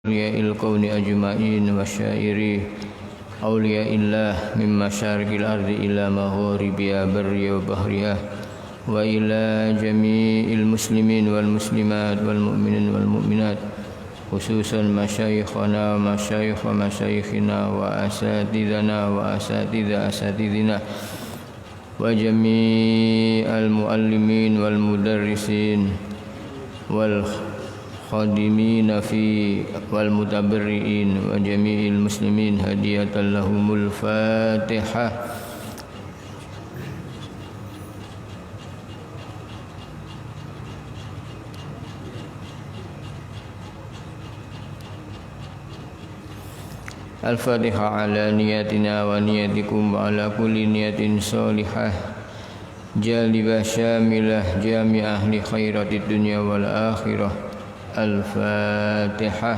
أولياء الكون أجمعين وشائر أولياء الله من مشارق الأرض إلى مغاربها برها وبحرها وإلى جميع المسلمين والمسلمات والمؤمنين والمؤمنات خصوصا مشايخنا ومشايخ مشايخنا وأساتذنا وأساتذ أساتذنا وجميع المعلمين والمدرسين والخادمين والمتبرئين وجميع المسلمين هدية لهم الفاتحة. الفاتحة على نياتنا ونياتكم وعلى كل نية صالحة جالبة شاملة جامعة لخيرات الدنيا والآخرة. الفاتحة.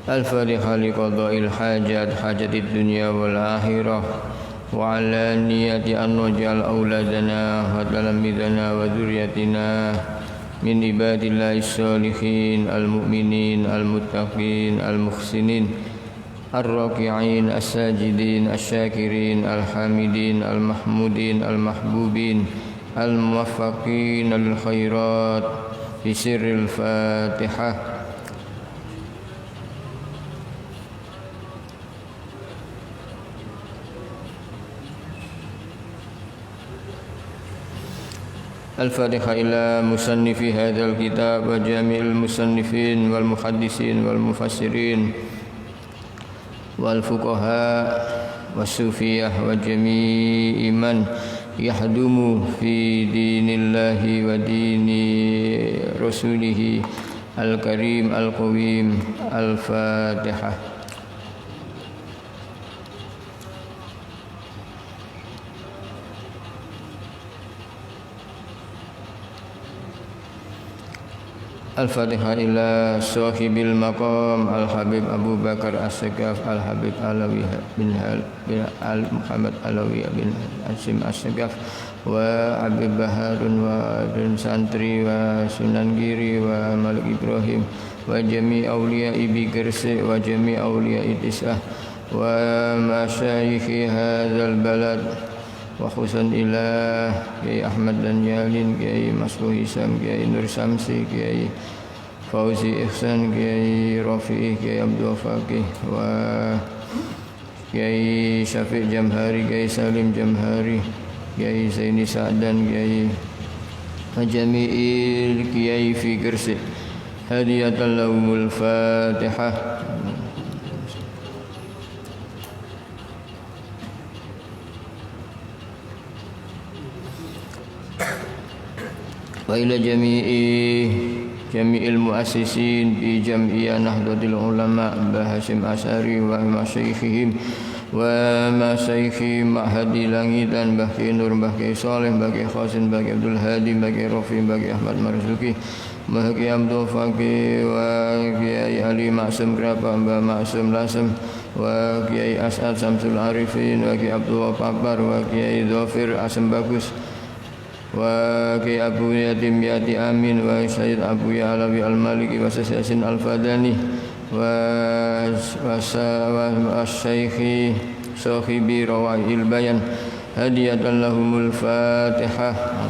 الفاتحة لقضاء الحاجات حاجة الدنيا والآخرة وعلى نية أن نجعل أولادنا وتلاميذنا وذريتنا من عباد الله الصالحين المؤمنين المتقين المحسنين الراكعين الساجدين الشاكرين الحامدين المحمودين المحبوبين الموفقين للخيرات بسر الفاتحة. الفاتحة إلى مصنف هذا الكتاب وجميع المصنفين والمحدثين والمفسرين والفقهاء والصوفية وجميع من يخدم في دين الله ودين رسوله الكريم القويم. الفاتحة. الفاتحة إلى صاحب المقام الحبيب أبو بكر السقاف الحبيب علوي بن محمد علوي بن هاشم السقاف وحبيب بهار وابن سantri وسنان giri وملك إبراهيم وجميع أولياء بكرسي وجميع أولياء تسعة ومشايخ هذا البلد وخصوصا إلى Kiai Ahmad dan Yalin, Kiai Masruh Hisam, Kiai Nur Samsi, Kiai Fauzi Ihsan, Kiai Rafi'i, Kiai Abdul Faqih wa Kiai Syafiq Jamhari, Kiai Salim Jamhari, Kiai Zaini Sa'dan, Kiai Jami'il Kiai fi Gresik. Hadiyatan lahumul Fatihah. وإلى جميع المؤسسين في جمعية نهضة العلماء بهاشم أشعري ومشايخهم ومشايخ معهد لانgitan Mbah Nur, Mbah Saleh, Mbah Khasin, Mbah Abdul Hadi, Mbah Rafi, Mbah Ahmad Marzuki, Mbah Abdul Faqih wa Kiai Ali Maksum Krapa, Mbah Maksum Lasem wa Kiai As'ad Samsul Arifin wa Kiai Abdul Papar wa Kiai Dhafir Asem Bagus wa Kiai Abu Yatim Yati Amin wa Sayyid Abu Ya Alawi Al-Maliki wa Sasin Al-Fadani wa Syekhi Sahibi Rawahil Bayan. Hadiyatan lahumul Fatihah.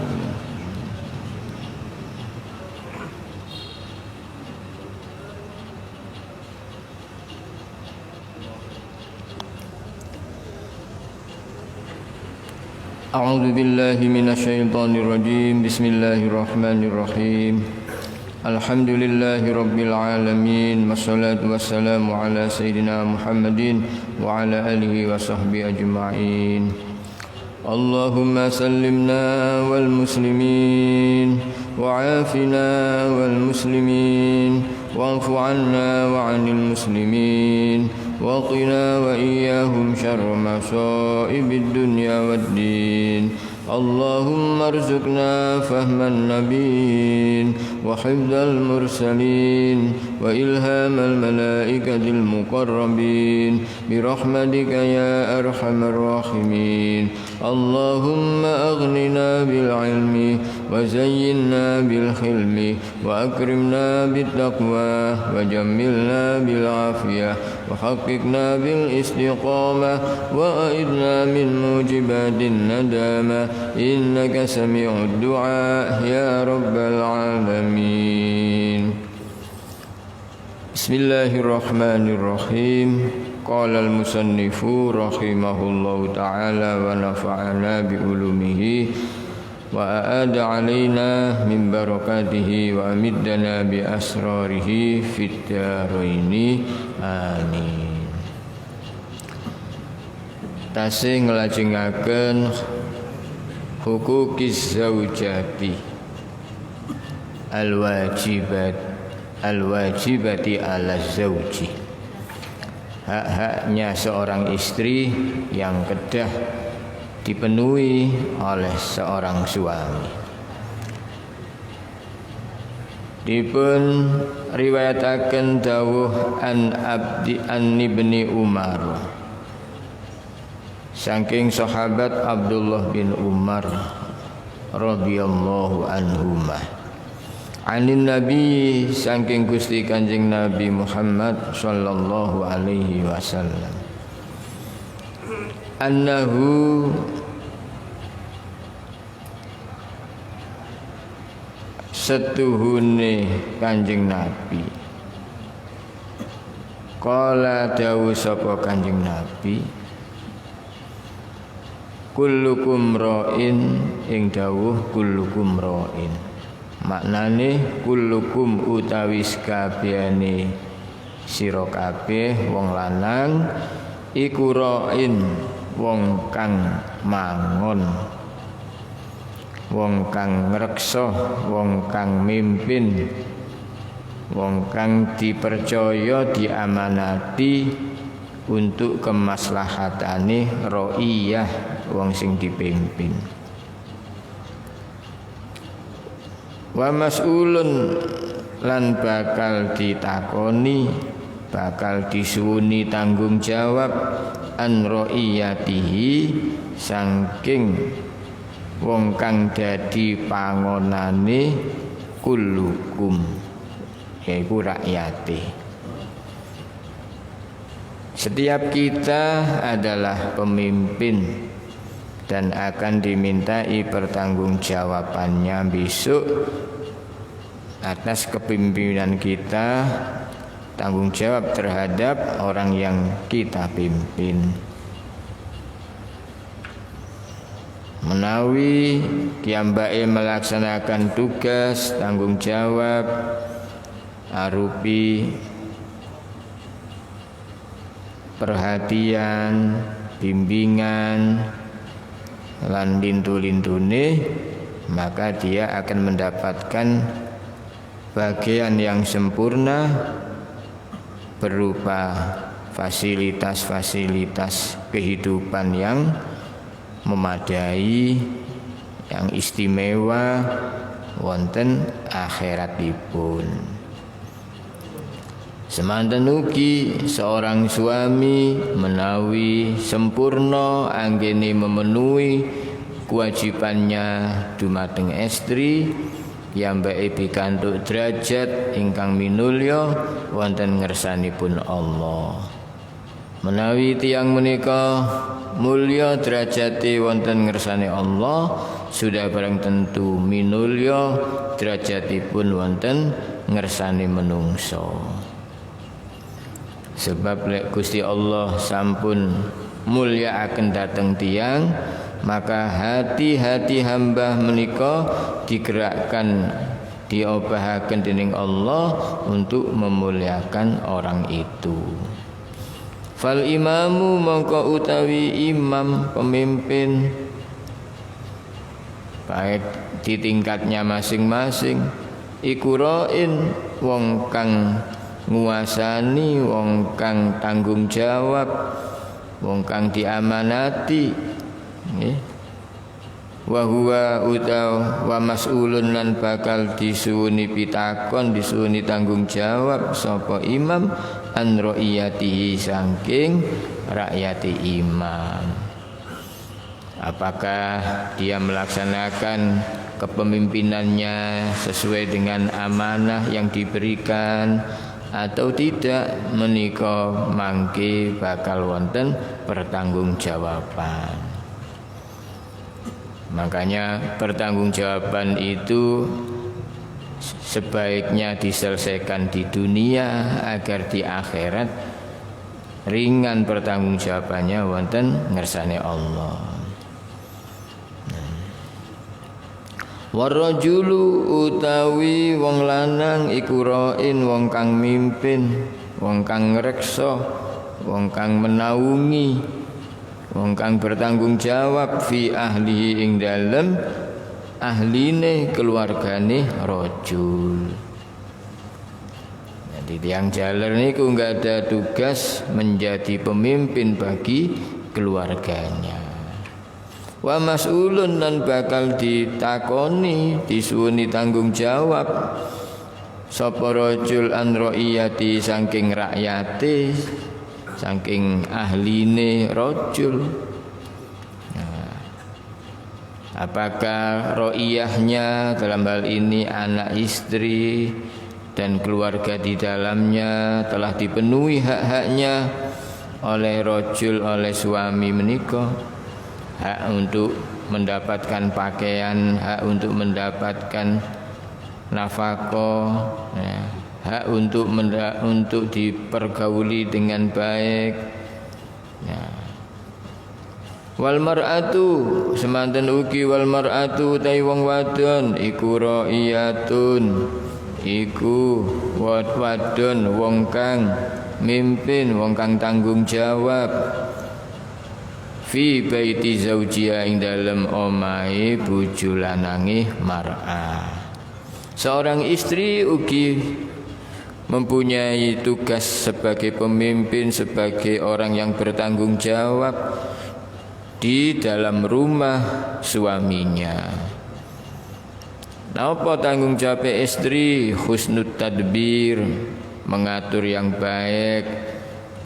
أعوذ بالله من الشيطان الرجيم. بسم الله الرحمن الرحيم. الحمد لله رب العالمين والصلاة والسلام على سيدنا محمد وعلى آله وصحبه أجمعين. اللهم سلمنا والمسلمين وعافنا والمسلمين واعف عنا وعن المسلمين وقنا وإياهم شر مصائب الدنيا والدين اللهم ارزقنا فهم النبيين وحفظ المرسلين وإلهام الملائكة المقربين برحمتك يا أرحم الراحمين. اللهم أغننا بالعلم وزينا بالحلم وأكرمنا بالتقوى وجملنا بالعافية وحققنا بالاستقامة وأعذنا من موجبات الندامة إنك سميع الدعاء يا رب العالمين. بسم الله الرحمن الرحيم. قال المصنف رحمه الله تعالى ونفعنا بعلومه وأعاد علينا من بركاته وأمدنا بأسراره في الدارين آمين. Tasih nglajengaken huquqiz zaujati al-wajibati ala zauji, hak-haknya seorang istri yang kedah dipenuhi oleh seorang suami. Dipun riwayataken dawuh an ibni Umar saking sahabat Abdullah bin Umar radhiyallahu anhumah, anin Nabi saking Gusti Kanjeng Nabi Muhammad sallallahu alaihi wasallam, annahu setuhune Kanjeng Nabi, qala dawuh sapa Kanjeng Nabi, kullukum ra'in, ing dawuh kullukum ra'in maknane kullukum utawi sakabehane sira kabeh wong lanang iku ra'in, wong kang mangon, wong kang ngreksa, wong kang mimpin, wong kang dipercaya diamanati untuk kemaslahatane ra'iyah, wong sing dipimpin. Wa mas'ulun, lan bakal ditakoni, bakal disuwuni tanggung jawab an ra'iyatihi, saking wong kang dadi pangonane kullukum, yaiku rakyate. Setiap kita adalah pemimpin dan akan dimintai pertanggungjawabannya besok atas kepemimpinan kita, tanggung jawab terhadap orang yang kita pimpin. Menawi piyambake melaksanakan tugas tanggung jawab arupi perhatian, bimbingan, lan lintu-lintune, maka dia akan mendapatkan bagian yang sempurna berupa fasilitas-fasilitas kehidupan yang memadai, yang istimewa wonten akhiratipun. Semanten ugi seorang suami menawi sempurna anggene memenuhi kewajibannya dumateng estri, piyambake pikantuk derajat ingkang minulya wonten ngersanipun Allah. Menawi tiyang menika mulya derajate wonten ngersane Allah, sudah barang tentu minulya derajatipun wonten ngersane menungso. Sebab lek Gusti Allah sampun mulya akan dateng tiyang, maka hati-hati hamba menika digerakkan, diobahaken dening Allah untuk memuliakan orang itu. Fal imamu mongko utawi imam, pemimpin, baik di tingkatnya masing-masing, iku ra'in, wong kang nguasani, wong kang tanggung jawab, wong kang diamanati, wa huwa utaw wa mas'ulun lan bakal disuwuni pitakon disuwuni tanggung jawab sapa imam an ra'iyatihi saking rakyati imam. Apakah dia melaksanakan kepemimpinannya sesuai dengan amanah yang diberikan atau tidak, menika mangke bakal wonten pertanggungjawaban. Makanya pertanggungjawaban itu sebaiknya diselesaikan di dunia agar di akhirat ringan pertanggungjawabannya wonten ngersane Allah. Warrajulu utawi wong lanang iku ra'in wong kang mimpin, wong kang ngreksa, wong kang menaungi, wong kang bertanggung jawab fi ahlihi ing dalem ahline keluargane rajul. Jadi tiang jaler niku enggak ada tugas menjadi pemimpin bagi keluarganya. Wa mas'ulun dan bakal ditakoni disuwuni tanggung jawab sapa rajul an ra'iyati saking rakyate saking ahline rajul. Apakah ra'iyahnya dalam hal ini anak istri dan keluarga di dalamnya telah dipenuhi hak-haknya oleh rajul, oleh suami menika? Hak untuk mendapatkan pakaian, hak untuk mendapatkan nafkah, ya, hak untuk dipergauli dengan baik. Ya. Wal mar'atu semanten ugi wal mar'atu tai wong wadon iku ra'iyatun iku wadon wong kang mimpin, wong kang tanggung jawab fi baiti zaujiha ing dalem omahe bojo lanange mar'ah. Seorang istri ugi mempunyai tugas sebagai pemimpin, sebagai orang yang bertanggung jawab di dalam rumah suaminya. Napa tanggung jawab istri? Husnul tadbir, mengatur yang baik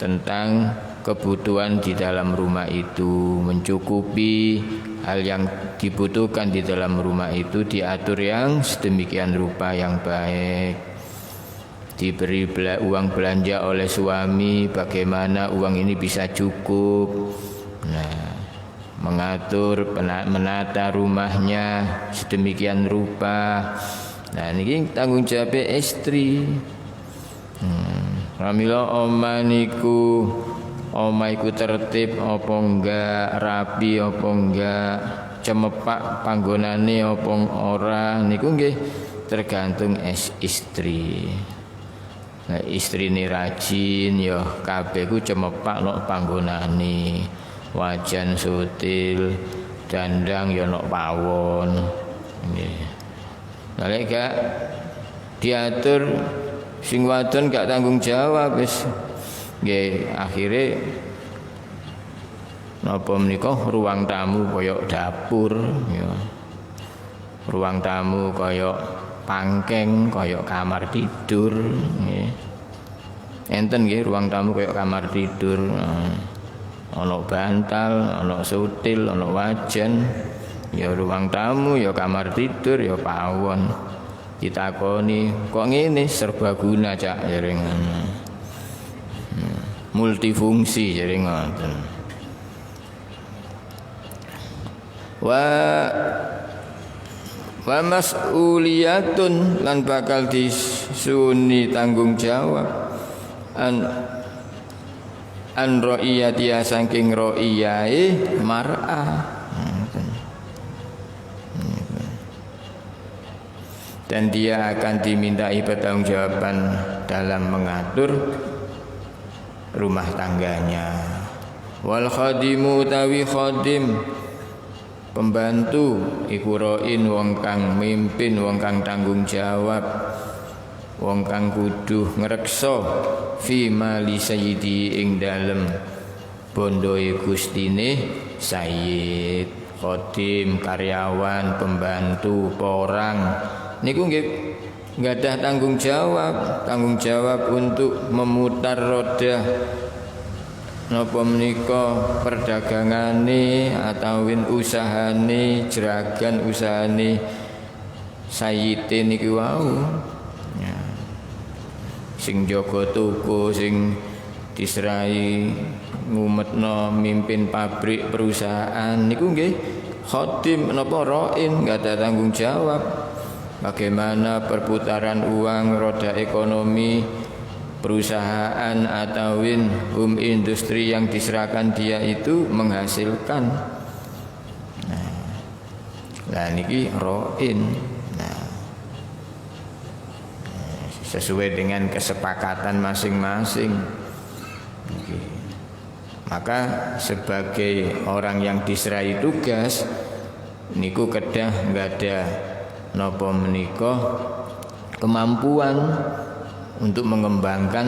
tentang kebutuhan di dalam rumah itu, mencukupi hal yang dibutuhkan di dalam rumah itu, diatur yang sedemikian rupa yang baik. Diberi uang belanja oleh suami, bagaimana uang ini bisa cukup. Nah, mengatur, menata rumahnya sedemikian rupa. Nah, ini tanggung jawab istri. Pramila omah iku tertib apa enggak, rapi apa enggak, cemepak panggonane apa ora, niku nggih tergantung istri. Nah, istrine rajin ya kabeh ku cemepak nok panggonane, wajan sutil, dandang ya nok pawon. Nggih. Nek gak diatur sing wadon gak tanggung jawab wis nggih akhire napa menika ruang tamu kaya dapur ya. Ruang tamu kaya pangkeng, kaya kamar tidur nggih. Enten nggih ruang tamu kaya kamar tidur. Ana bantal, ana sutil, ana wajan. Ya ruang tamu, ya kamar tidur, ya pawon. Ditakoni, kok ngene serbaguna cak jare ngono. Multifungsi jadi ngoten. Wa mas'uliyatun lan bakal disuni tanggung jawab an ra'iyati saking ra'iyae mar'ah. Dan dia akan dimintai pertanggungjawaban dalam mengatur rumah tangganya. Wal khadimu tawi khadim pembantu iku ra'in wong kang mimpin, wong kang tanggung jawab, wong kang kudu ngreksa fi mali sayyidi ing dalem bondoe gustine sayyid, khodim, karyawan, pembantu, porang niku nggih nggadah tanggung jawab untuk memutar roda napa menika perdagangane atawin usahane, jeragan usahane sayyite niki wau. Ya. Sing jaga toko, sing diserahi ngumetno mimpin pabrik perusahaan niku nggih khodim napa roin nggadah tanggung jawab. Bagaimana perputaran uang roda ekonomi perusahaan atau industri yang diserahkan dia itu menghasilkan. Nah niki roin. Nah, sesuai dengan kesepakatan masing-masing. Maka sebagai orang yang diserahi tugas niku kedah nggak ada napa menika kemampuan untuk mengembangkan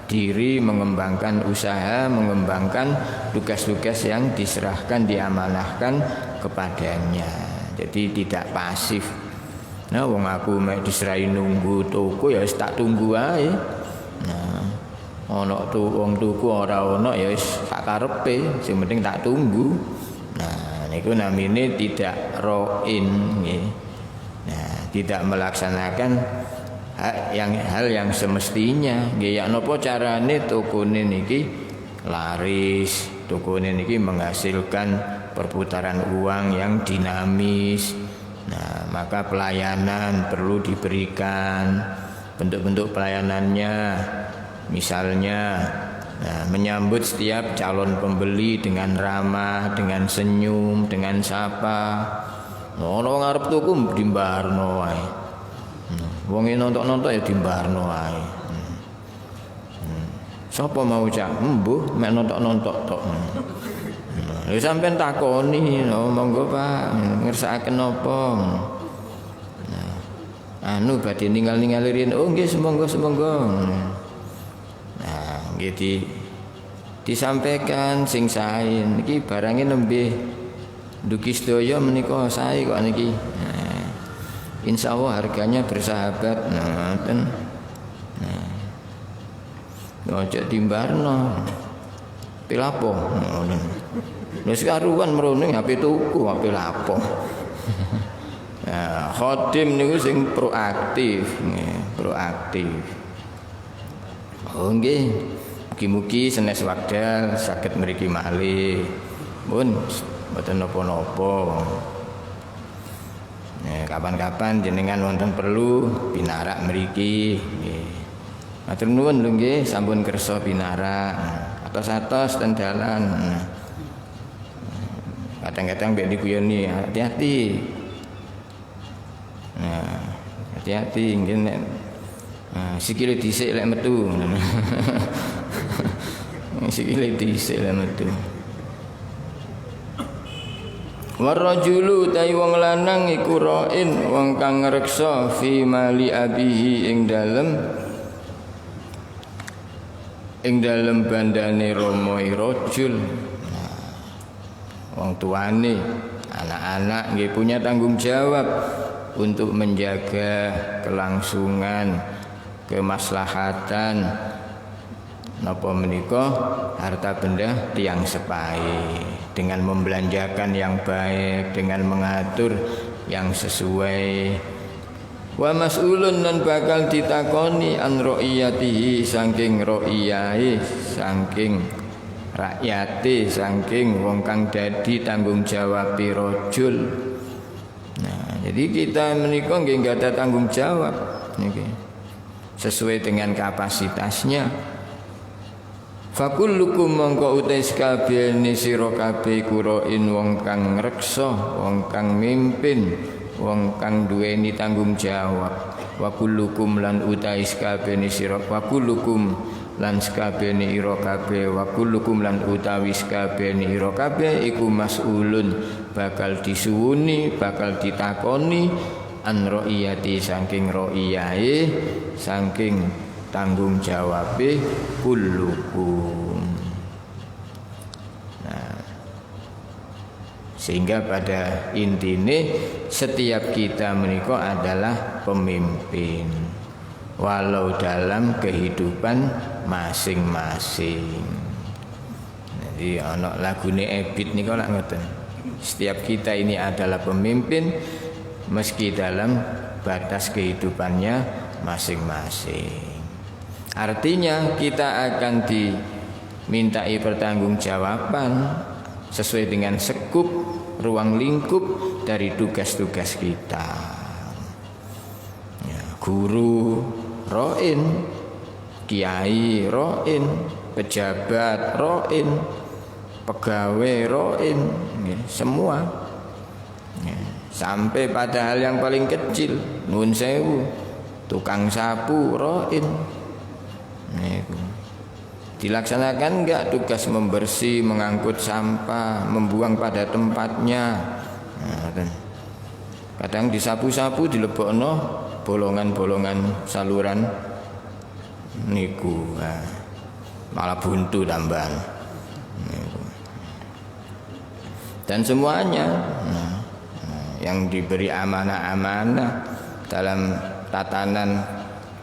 diri, mengembangkan usaha, mengembangkan tugas-tugas yang diserahkan, diamanahkan kepadanya. Jadi tidak pasif. Nah, wong aku mek diserahi nunggu toko ya wis tak tunggu ae. Nah, ana wong tuku ora ana ya wis sak karepe, sing penting tak tunggu. Nah, niku namine tidak roin nggih. Nah, tidak melaksanakan hal yang semestinya. Nggih ya napa carane tokone niki laris, tokone niki menghasilkan perputaran uang yang dinamis. Nah, maka pelayanan perlu diberikan. Bentuk-bentuk pelayanannya misalnya menyambut setiap calon pembeli dengan ramah, dengan senyum, dengan sapa. Ono ngarep tuku dimbarno wae. Wong nontok-nontok ya dimbarno wae. Sapa mau cak? Mbuh mek nontok-nontok tok. Lha sampean takoni, monggo Pak, ngersakaken napa? Anu badhe ninggal-ninggal riyen. Oh nggih semonggo. Nah, nggih disampaikan sing sae niki barange nembe dugi sedaya menika sae kok niki. Nah, insyaallah harganya bersahabat. Ngoten. Nah, ojo timbarno. Pilapo ngono. Wis karuan mrene HP tuku, HP lapo. Nah, khodim niku sing proaktif, proaktif. Oh nggih, mugi-mugi senes wekdal saged mriki malih. Pun mboten napa-napa. Kapan-kapan jenengan wonten perlu pinarak mriki nggih. Matur nuwun lho nggih sampun kersa pinarak. Atos-atos ten dalan. Kadang-kadang mbek diguyoni hati-hati. Nah, hati-hati nggih nek sikile dhisik lek metu. Sikile dhisik lek metu. Warajulu ta'i wong lanang iku ra'in wong kang ngreksa fi mali abihi ing dalem bandane romoe rajul. Wong tuane, anak-anak nggih punya tanggung jawab untuk menjaga kelangsungan, kemaslahatan napa menika harta benda tiyang sepahe dengan membelanjakan yang baik, dengan mengatur yang sesuai. Wa mas'ulun lan bakal ditakoni an ra'iyatihi saking ra'iyahe, saking rakyate, saking wong kang dadi tanggung jawab rajul. Nah, jadi kita menika nggih ada tanggung jawab niki. Sesuai dengan kapasitasnya. Fakullukum mongko utais kabehane sira kabeh kurain wong kang ngreksa, wong kang mimpin, wong kang duweni tanggung jawab. Wa kullukum lan utais kabehane sira fakullukum lan sakabehane ira kabeh wa kullukum lan utawi sakabehane ira kabeh iku mas'ulun bakal disuwuni, bakal ditakoni an ra'iyati saking ra'iyahe, saking tanggung jawabe kullukum. Nah, Sehingga pada intinya setiap kita menika adalah pemimpin, walau dalam kehidupan masing-masing. Jadi ana lagune Ebit nika lak ngoten. Setiap kita ini adalah pemimpin meski dalam batas kehidupannya masing-masing. Artinya kita akan dimintai pertanggungjawaban sesuai dengan sekup ruang lingkup dari tugas-tugas kita. Ya, guru roin, kiai roin, pejabat roin, pegawai roin, ya, semua. Ya, sampai pada hal yang paling kecil, nun sewu, tukang sapu roin. Ya, dilaksanakan enggak tugas membersih, mengangkut sampah, membuang pada tempatnya. Nah, kadang disapu-sapu dilebokno bolongan-bolongan saluran niku. Nah, malah buntu tambahan. Dan semuanya yang diberi amanah-amanah dalam tatanan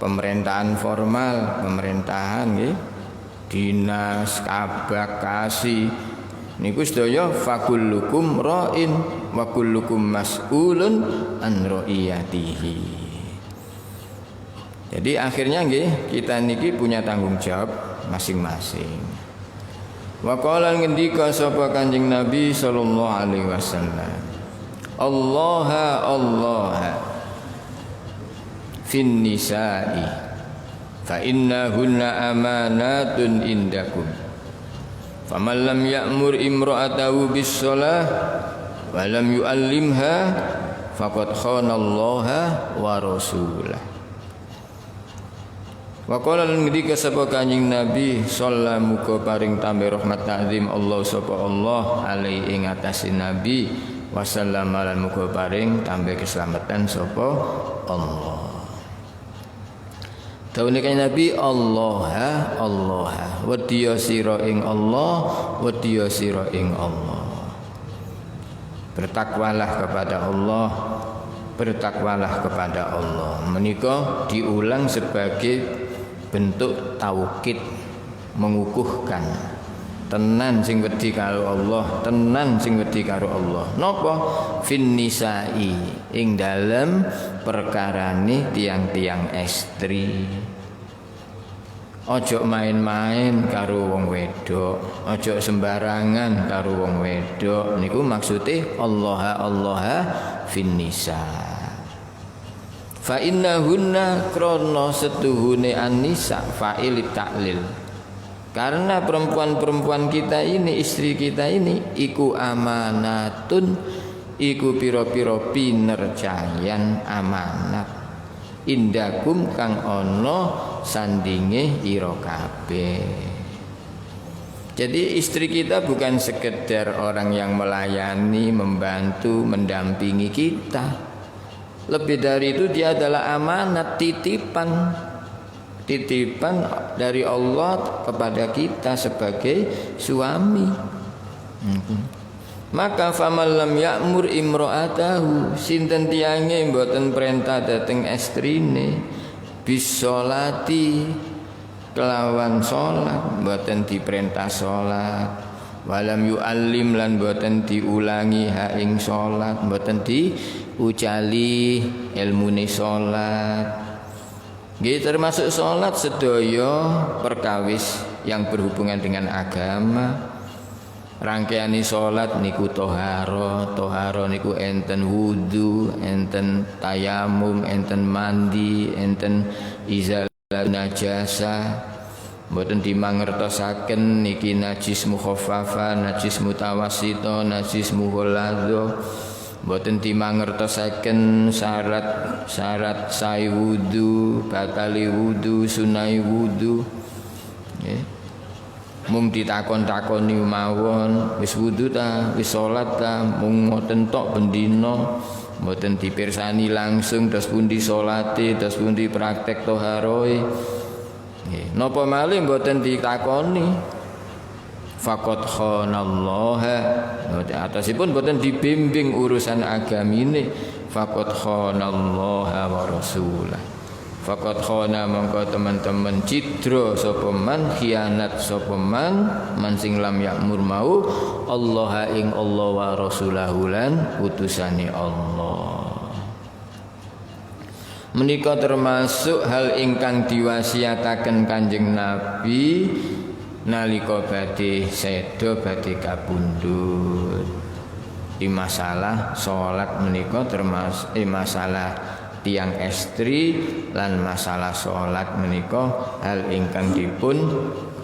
pemerintahan formal, pemerintahan nggih, dinas, kabak, kasih niku sedaya fakullukum ra'in wa kullukum mas'ulun an ra'iyatihi. Jadi akhirnya nggih kita niki punya tanggung jawab masing-masing. Wa qala ngendika sapa Kanjeng Nabi sallallahu alaihi wasallam, Allah fin nisa'i fa innahunna amanatun indakum faman lam ya'mur imra'atahu bis shalah wa lam yu'allimha faqad khana Allah wa rasulah. Wa qala lan ngendika sapa Kanjeng Nabi sallallahu muga paring tambe rahmat ta'zim Allah sapa Allah alaihi ing atase Nabi wasallam lan muga paring tambe keselamatan sapa Allah. Dawuhe Kanjeng Nabi, Allah wedya sira ing Allah, wedya sira ing Allah. Bertakwalah kepada Allah, bertakwalah kepada Allah. Menika diulang sebagai bentuk taukid, mengukuhkan. Tenan sing wedi karo Allah, tenan sing wedi karo Allah. Napa? Fin nisa'i, ing dalem perkarane tiang-tiang estri. Ojo main-main karo wong wedok, ojo sembarangan karo wong wedok. Niku maksude Allah fin nisa. Fa innahunna krana setuhune an-nisa fa'il ta'lil. Karena perempuan-perempuan kita ini, istri kita ini iku amanatun, iku pira-pira pinercayan amanat. Indakum kang ana sandinge ira kabeh. Jadi istri kita bukan sekedar orang yang melayani, membantu, mendampingi kita. Lebih dari itu dia adalah amanat, titipan dari Allah kepada kita sebagai suami. Maka faman lam ya'mur imra'atahu, sinten tiange mboten perintah dhateng estrine bisolati kelawan salat, mboten diperintah salat, walam yu'allim lan mboten diulangi ha ing salat, mboten diucali ilmune salat. Nggih, termasuk salat sedaya perkawis yang berhubungan dengan agama. Rangkaiane salat niku toharo niku enten wudu, enten tayamum, enten mandi, enten izal najasa. Mboten dimangertosaken niki najis mukhaffafa, najis mutawassito, najis mughalladho. Mboten dimangertosaken syarat sae wudu, batali wudu, sunai wudu. Nggih. Mung ditakon-takoni mawon, wis wudu ta, wis salat ta, mung ngoten tok bendina, mboten dipirsani langsung terus pundi salate, terus pundi praktek toharoe. Nggih, napa malih mboten ditakoni. faqad khanallaha. Atasipun boten dibimbing urusan agamine, faqad khanallaha wa rasulah. Faqad khana mongko teman-teman cidra sapa man, khianat sapa man sing lam ya'mur mau Allah ing Allah wa rasulahu lan utusane Allah. Menika termasuk hal ingkang diwasiataken Kanjeng Nabi nalika badhe seda badhe kapundhut. Di masalah salat menika termasuk masalah tiang estri lan masalah salat menika hal ingkang dipun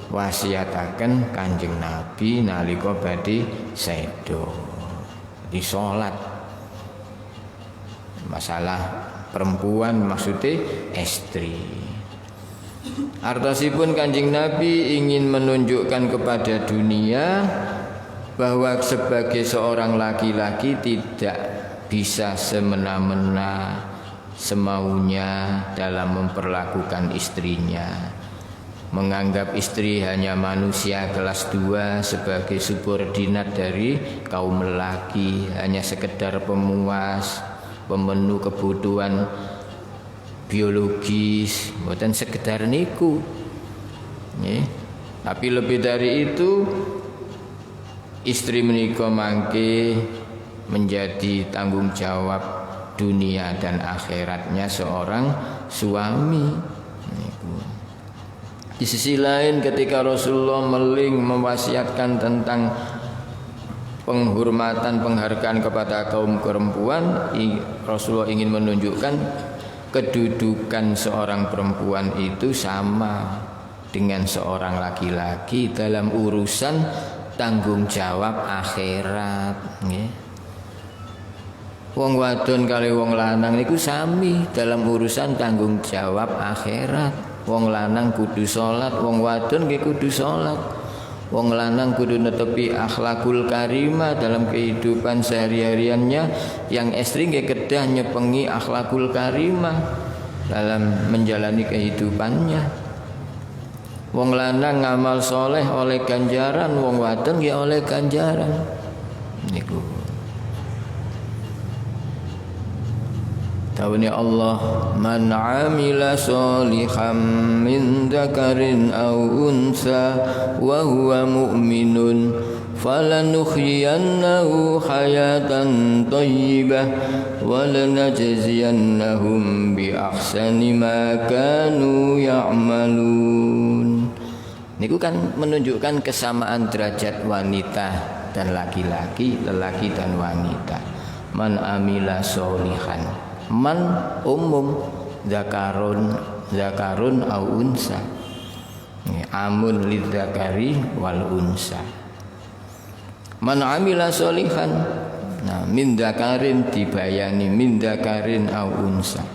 wasiataken Kanjeng Nabi nalika badhe seda. Di salat masalah perempuan maksudnya estri. Artosipun Kanjeng Nabi ingin menunjukkan kepada dunia bahwa sebagai seorang laki-laki tidak bisa semena-mena semaunya dalam memperlakukan istrinya, menganggap istri hanya manusia kelas 2 sebagai subordinat dari kaum lelaki, hanya sekedar pemuas, pemenuh kebutuhan biologis, bukan sekedar niku. Tapi lebih dari itu, istri menika mangke menjadi tanggung jawab dunia dan akhiratnya seorang suami. Di sisi lain ketika Rasulullah mewasiatkan tentang penghormatan penghargaan kepada kaum perempuan, Rasulullah ingin menunjukkan kedudukan seorang perempuan itu sama dengan seorang laki-laki dalam urusan tanggung jawab akhirat. Wong wadon kali wong lanang niku sami dalam urusan tanggung jawab akhirat. Wong lanang kudu salat, wong wadon nggih kudu salat. Wong lanang kudu netepi akhlakul karimah dalam kehidupan sehari-hariannya, yang istri nggih kedah nyepengi akhlakul karimah dalam menjalani kehidupannya. Wong lanang ngamal soleh oleh ganjaran, wong wadon nggih oleh ganjaran. Niku Tawani Allah, man amila sholihan min dzakarin aw unsa wa huwa mu'minun falanuhyiyannahu hayatan thayyibah wa lanajziyannahum bi ahsani ma kanu ya'malun. Niku kan menunjukkan kesamaan derajat wanita dan laki-laki, lelaki dan wanita. Man amila sholihan, man umum, zakarun au unsa, amun lidzakari wal unsa. Man amila sholihan, nah min zakarin dibayani min zakarin au unsa.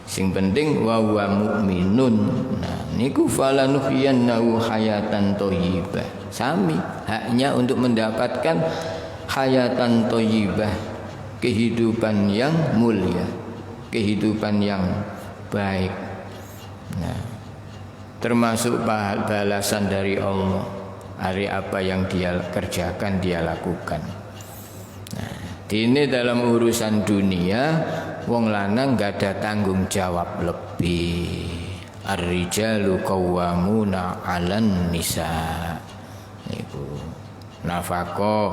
Sing penting wa huwa mukminun. Nah niku falanuhyiyannahu hayatan thayyibah. Sami haknya untuk mendapatkan hayatan thayyibah, kehidupan yang mulia, kehidupan yang baik. Nah, termasuk balasan dari Allah dari apa yang dia kerjakan, dia lakukan. Nah, ini dalam urusan dunia, wong lanang gak ada tanggung jawab lebih. Ar-rijalu qawwamuna 'alan nisa. Niku nafkah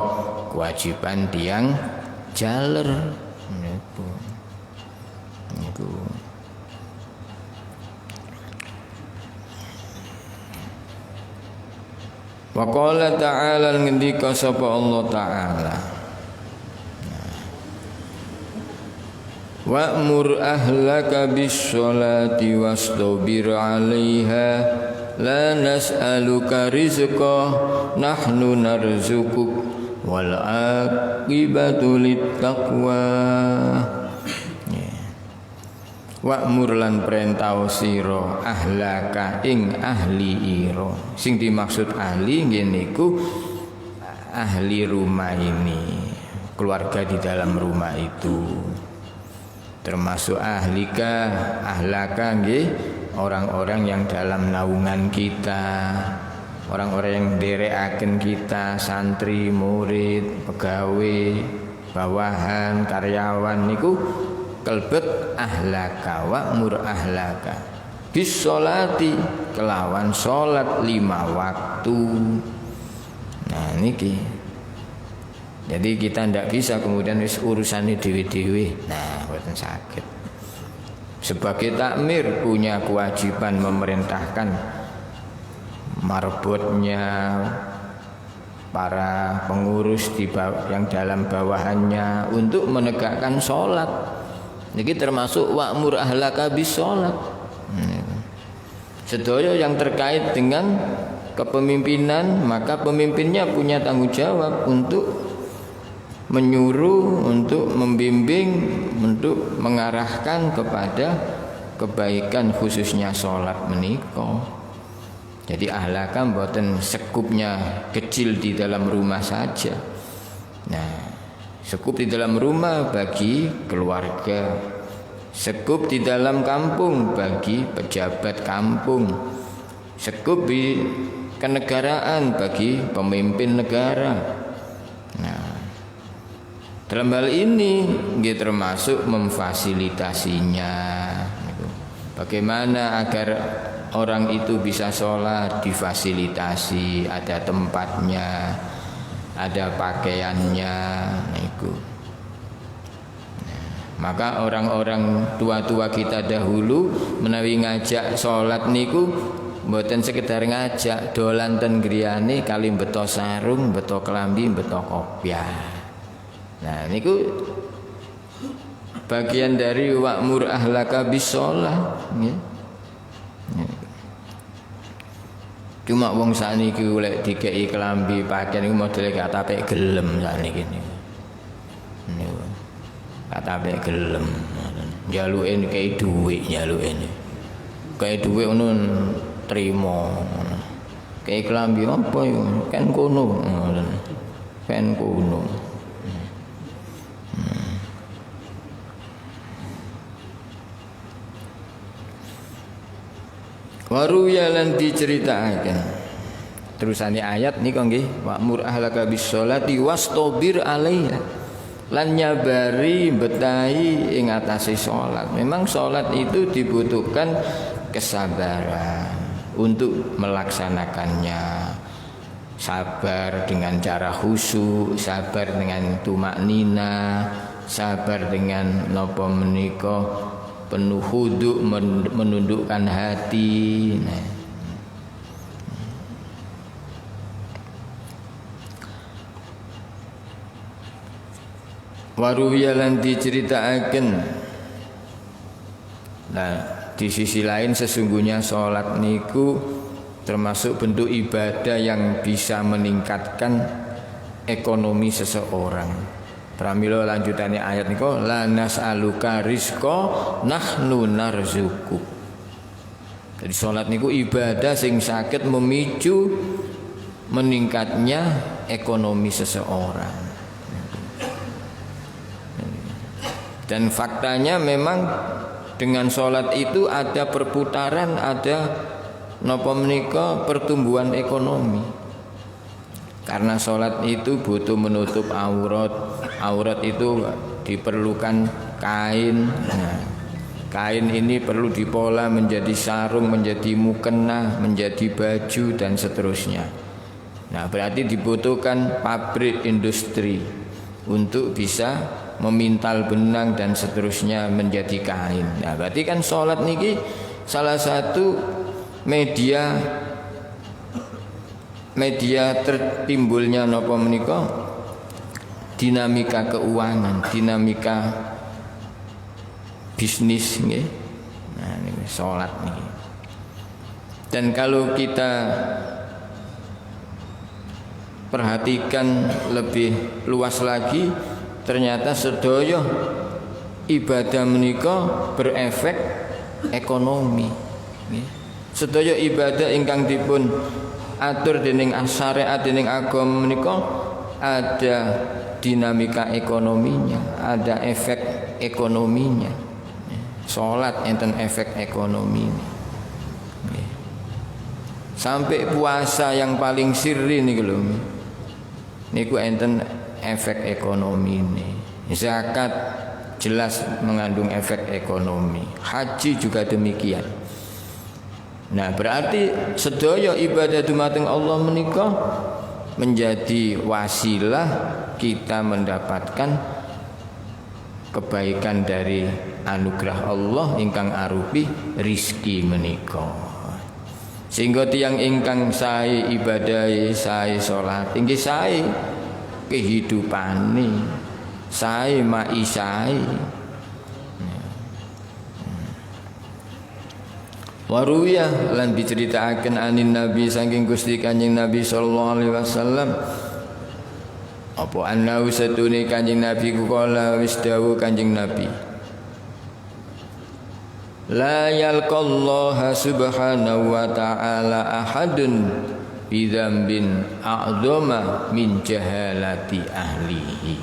kewajiban tiang jaler. Niku wa qala ta'ala, ngendika sapa Allah Ta'ala, wa'mur ahlaka bis-sholati wastabir 'alaiha la nas'aluka rizqa nahnu narzuquk wal aqibatu littaqwa. Wa'mur lan perintah sira ahlaka ing ahli ira. Sing dimaksud ahli nggih niku ahli rumah ini, keluarga di dalam rumah itu. Termasuk ahlika, ahlaka nggih orang-orang yang dalam naungan kita. orang-orang yang nderekaken kita, santri, murid, pegawai, bawahan, karyawan niku kalbet ahlaka wa'mur ahlaka bis sholati kelawan salat 5 waktu. Nah niki. Jadi kita ndak bisa kemudian wis urusane dhewe-dhewe. Nah, boten saged. Sebagai takmir punya kewajiban memerintahkan marbotnya, para pengurus yang dalam bawahannya untuk menegakkan sholat. Ini termasuk wa'mur ahlaka bis sholat. Sedaya yang terkait dengan kepemimpinan, maka pemimpinnya punya tanggung jawab untuk menyuruh, untuk membimbing, untuk mengarahkan kepada kebaikan khususnya sholat menika. Jadi ahlaka mboten sekupnya kecil di dalam rumah saja. Nah, sekup di dalam rumah bagi keluarga, sekup di dalam kampung bagi pejabat kampung, sekup di kenegaraan bagi pemimpin negara. Nah, dalam hal ini kita termasuk memfasilitasinya. Bagaimana agar orang itu bisa sholat, difasilitasi, ada tempatnya, ada pakaiannya, itu. Maka orang-orang tua-tua kita dahulu menawi ngajak sholat niku mboten sekedar ngajak dolan ten griyane kali beto sarung, beto kelambi, beto kopiah. Nah niku bagian dari wa'mur ahlaka bis sholat. Cuma wong sakniki lek dikeki kelambi pakaian iku modele gak tapek gelem sakniki niku. Gak tapek gelem. Njaluke kei dhuwit njaluke. Kei dhuwit ngono trimo. Kei kelambi apa yo? Kan kono. Kan kono. Waruya lan diceritakan terusane ayat nika nggih wa'mur ahlaka bis sholati wastabir 'alaiha lan nyabari betahi ing atase salat. Memang salat itu dibutuhkan kesabaran untuk melaksanakannya. Sabar dengan cara khusyuk, sabar dengan tumaknina, sabar dengan napa menika penuh khudu, menundukkan hati. Nah. Waruwiya lan diceritakan. Nah, di sisi lain sesungguhnya sholat niku termasuk bentuk ibadah yang bisa meningkatkan ekonomi seseorang. Pramila lanjutannya ayat niko la nas'aluka rizqa nahnu narzuquk. Jadi salat niku ibadah sing saged memicu meningkatnya ekonomi seseorang. Dan faktanya memang dengan salat itu ada perputaran, ada napa menika pertumbuhan ekonomi. Karena sholat itu butuh menutup aurat. Aurat itu diperlukan kain. Nah, kain ini perlu dipola menjadi sarung, menjadi mukena, menjadi baju dan seterusnya. Nah, berarti dibutuhkan pabrik industri untuk bisa memintal benang dan seterusnya menjadi kain. Nah, berarti kan sholat niki salah satu media tertimbulnya napa menika dinamika keuangan, dinamika bisnis nggih. Nah niki salat niki. Dan kalau kita perhatikan lebih luas lagi, ternyata sedaya ibadah menika berefek ekonomi nggih. Sedaya ibadah ingkang dipun atur dening syariat dening agama menika ada dinamika ekonominya, ada efek ekonominya. Salat enten efek ekonomi. Sampai puasa yang paling sirri niku lho. Niku enten efek ekonomi ini. Zakat jelas mengandung efek ekonomi. Haji juga demikian. Nah, berarti sedaya ibadah dumateng Allah menika menjadi wasilah kita mendapatkan kebaikan dari anugerah Allah ingkang arupi rizki menika. Sehingga tiyang ingkang sae ibadah, sae salat, inggih sae kehidupane, sae maisai. Waruya lan diceritakan anin Nabi saking Gusti Kanjeng Nabi sallallahu alaihi wasallam apa annahu satune Kanjeng Nabi ku kala wis dawuh Kanjeng Nabi la yalqallaha subhanahu wa ta'ala ahadun bidzambin a'dhama min jahalati ahlihi.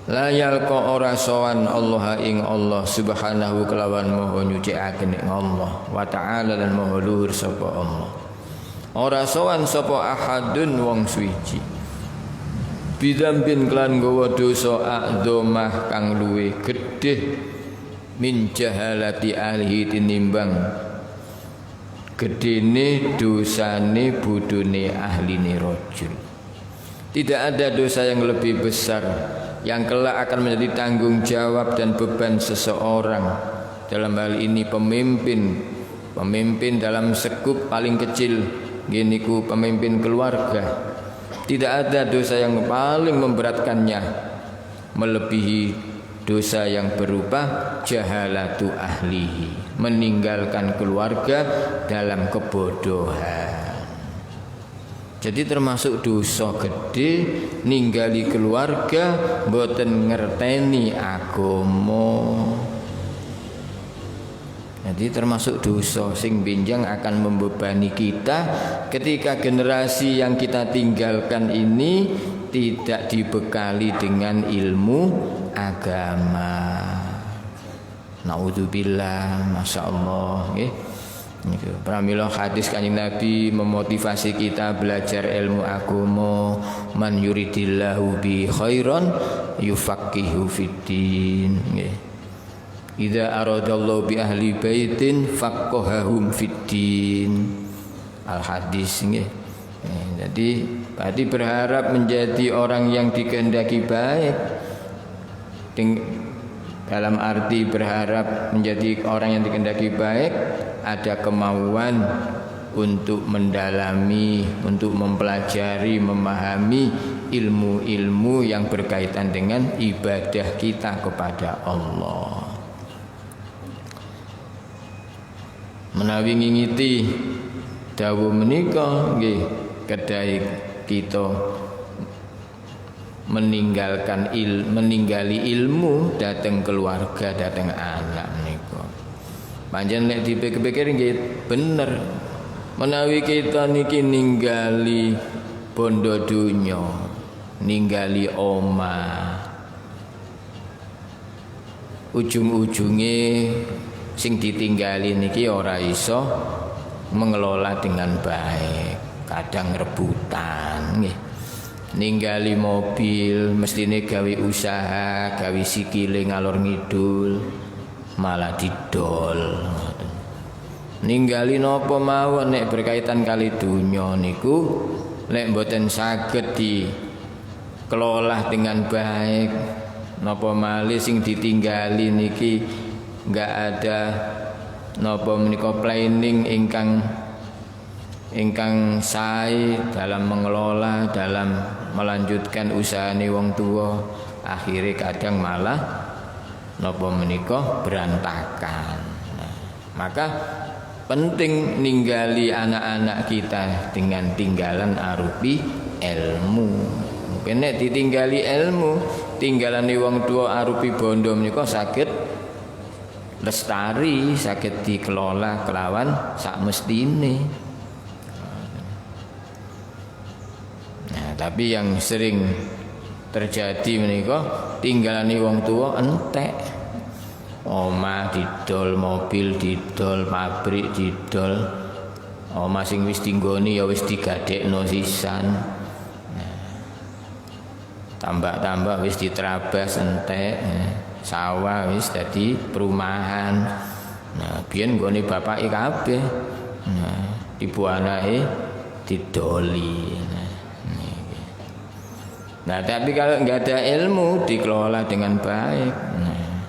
La yalqa ora sowan Allah ing Allah subhanahu kelawan maha nyucikaken ing Allah wa ta'ala lan maha luhur sapa Allah. Ora sowan sapa ahadun wong suci bidzambin kelan gawa dosa a'dhamah kang luwih gedhe min jahalati ahli tinimbang gedene dosane bodhone ahline rajul. Tidak ada dosa yang lebih besar yang kelak akan menjadi tanggung jawab dan beban seseorang, dalam hal ini pemimpin dalam sekup paling kecil giniku pemimpin keluarga. Tidak ada dosa yang paling memberatkannya melebihi dosa yang berupa jahalatu ahlihi, meninggalkan keluarga dalam kebodohan. Jadi termasuk dosa gede ninggali keluarga mboten ngerteni agama. Jadi termasuk dosa sing benjang akan membebani kita ketika generasi yang kita tinggalkan ini tidak dibekali dengan ilmu agama. Naudzubillah, masya Allah. Pramila hadis Kanjeng Nabi memotivasi kita belajar ilmu agama. Man yuridillahu bi khairan yufaqihu fiddin. Idza aradallahu bi ahli baitin faqahahum fiddin. Al hadis nggih. Jadi berarti berharap menjadi orang yang dikehendaki baik. Dalam arti berharap menjadi orang yang dikehendaki baik, ada kemauan untuk mendalami, untuk mempelajari, memahami ilmu-ilmu yang berkaitan dengan ibadah kita kepada Allah. Menawi ngingiti dawuh menika nggih kedai kita meninggali ilmu datang keluarga, datang anak niku. Panjen nek dipikir-pikir nggih bener. Menawi kita niki ninggali bondo donya, ninggali omah, ujung-ujunge sing ditinggali niki ora iso mengelola dengan baik, kadang rebutan nggih. Ninggali mobil mestine gawe usaha, gawe sikile ngalor ngidul malah didol. Ninggali napa mawon nek berkaitan kali dunya niku nek mboten saged dikelola dengan baik, napa malih sing ditinggali niki enggak ada napa menika planning ingkang sae dalam mengelola, dalam melanjutkan usahane wong tua, akhirnya kadang malah napa menika berantakan. Nah, maka penting ninggali anak-anak kita dengan tinggalan arupi ilmu. Mungkin nek ditinggali ilmu, tinggalane wong tua arupi bondo menika saged lestari, saged dikelola kelawan sak mestine. Tapi yang sering terjadi menika tinggalane wong tua entek. Omah didol, mobil didol, pabrik didol. Omah sing wis dinggoni ya wis digadekno sisan. Tambak-tambak wis diterabas entek. Sawah wis dadi perumahan. Nah, biyen nggone bapake kabeh. Nah, ibu anake didoli. Nah, tapi kalau nggak ada ilmu dikelola dengan baik. Nah,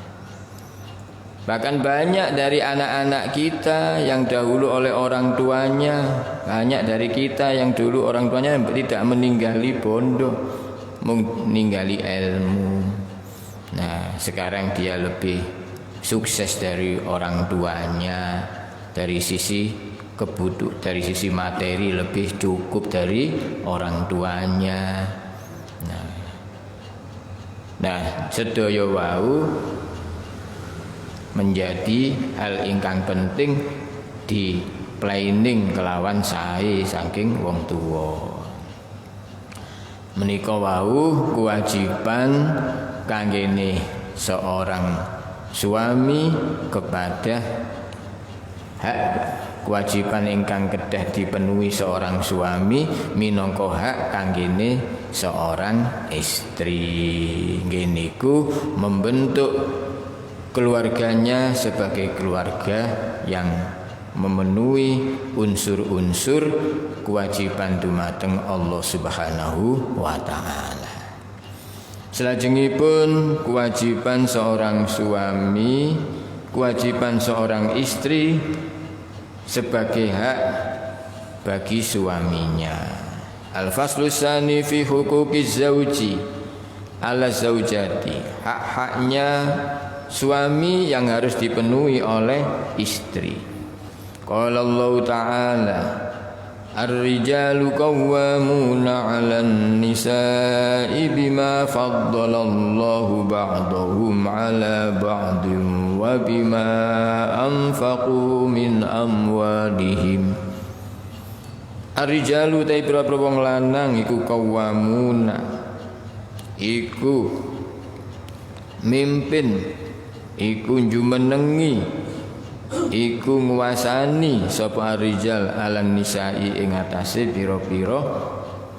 bahkan banyak dari anak-anak kita yang dahulu oleh orang tuanya, banyak dari kita yang dulu orang tuanya tidak meninggali pondok, meninggali ilmu. Nah, sekarang dia lebih sukses dari orang tuanya, dari sisi dari sisi materi lebih cukup dari orang tuanya. Nah, sedaya wau menjadi hal ingkang penting di planning kelawan sae saking wong tuwa. Menika wau kewajiban kanggene seorang suami kepada hak kewajiban ingkang kedah dipenuhi seorang suami minangka hak kanggene seorang istri. Nggih niku membentuk keluarganya sebagai keluarga yang memenuhi unsur-unsur kewajiban dumateng Allah Subhanahu wa taala. Selajengipun kewajiban seorang suami, kewajiban seorang istri sebagai hak bagi suaminya. Al-faslu tsani fi huquqiz zauji ala zaujati. Hak-haknya suami yang harus dipenuhi oleh istri. Qala Allah Ta'ala Ar-rijalu qawwamuna 'alan nisa'i bima faddalallahu ba'dahum 'ala ba'din wa bima anfaqu min amwalihim. Ar-rijalu ta pira-pira wong lanang iku qawwamuna, iku mimpin, iku jumenengi, iku nguasani sapa rijal alan nisa'i ing atase pira-pira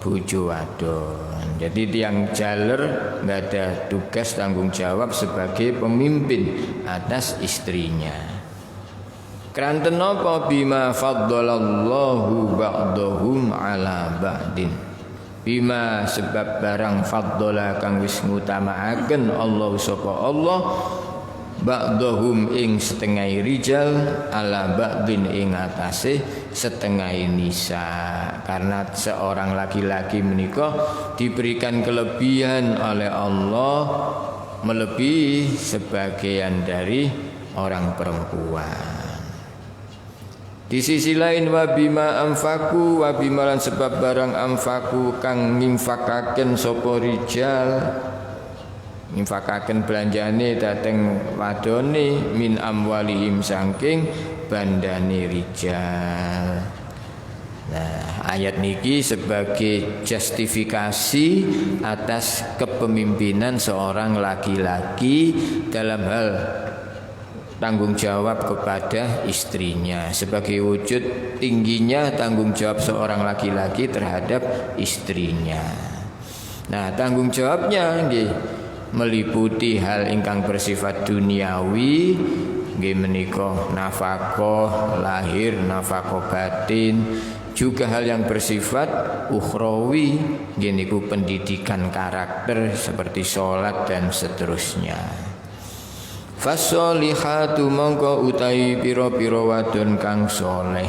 bojo wadon. Jadi tiang jaler enggak ada tugas tanggung jawab sebagai pemimpin atas istrinya. Kranten napa bima faddalallahu ba'dahum ala ba'din. Bima sebab barang faddala kang wis ngutamaaken Allah sapa Allah ba'dahum ing setengah rijal ala ba'din ing atase setengah nisa. Karena seorang laki-laki menika diberikan kelebihan oleh Allah melebihi sebagian dari orang perempuan. Di sisi lain wa bima anfaku wa bima lan sebab barang anfaku kang nginfakaken sapa rijal, nginfakaken belanjane dhateng wadone min amwalihim saking bandane rijal. Nah, ayat niki sebagai justifikasi atas kepemimpinan seorang laki-laki dalam hal tanggung jawab kepada istrinya, sebagai wujud tingginya tanggung jawab seorang laki-laki terhadap istrinya. Nah, tanggung jawabnya nggih meliputi hal ingkang bersifat duniawi, nggih menika nafkah lahir, nafkah batin, juga hal yang bersifat ukhrawi, nggih niku pendidikan karakter seperti salat dan seterusnya. Fasolihatu mongko utai piro-piro wadon kang soleh,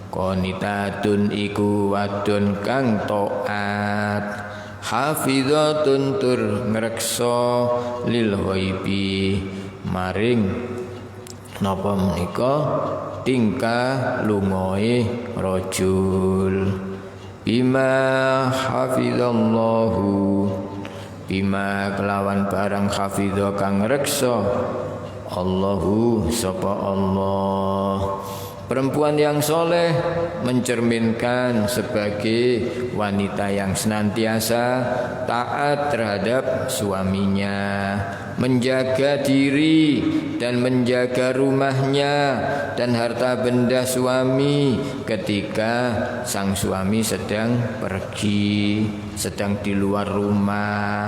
qanitatun iku wadon kang taat, hafizatun tur ngreksa lil ghaibi maring napa menika tingkah lungoe rajul. Bima hafizallahu, bima kelawan barang hafizah kang reksa Allahu sapa Allah Perempuan yang soleh mencerminkan sebagai wanita yang senantiasa taat terhadap suaminya, menjaga diri dan menjaga rumahnya dan harta benda suami ketika sang suami sedang pergi, sedang di luar rumah.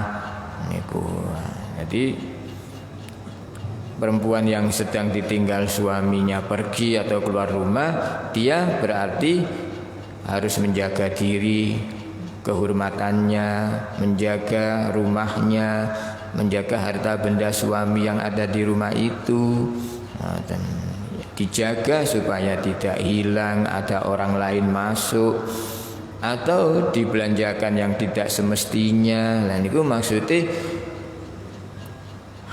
Jadi perempuan yang sedang ditinggal suaminya pergi atau keluar rumah, dia berarti harus menjaga diri, kehormatannya, menjaga rumahnya, menjaga harta benda suami yang ada di rumah itu, dan dijaga supaya tidak hilang, ada orang lain masuk atau dibelanjakan yang tidak semestinya. Nah niku maksudnya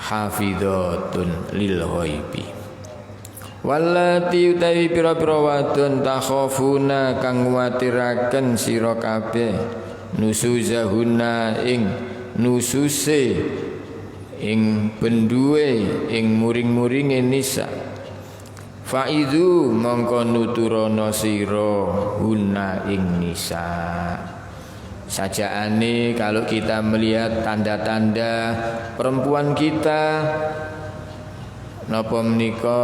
hafidhatun lil ghaibi. Wallati utawi pira-pira wadon takhafuna kang nguwatiraken sira kabeh nusuzahuna ing nususe ing benduwe ing muring-muringe nisa. Faidu mongko nuturana sira huna ing nisa. Sajaane kalau kita melihat tanda-tanda perempuan kita napa menika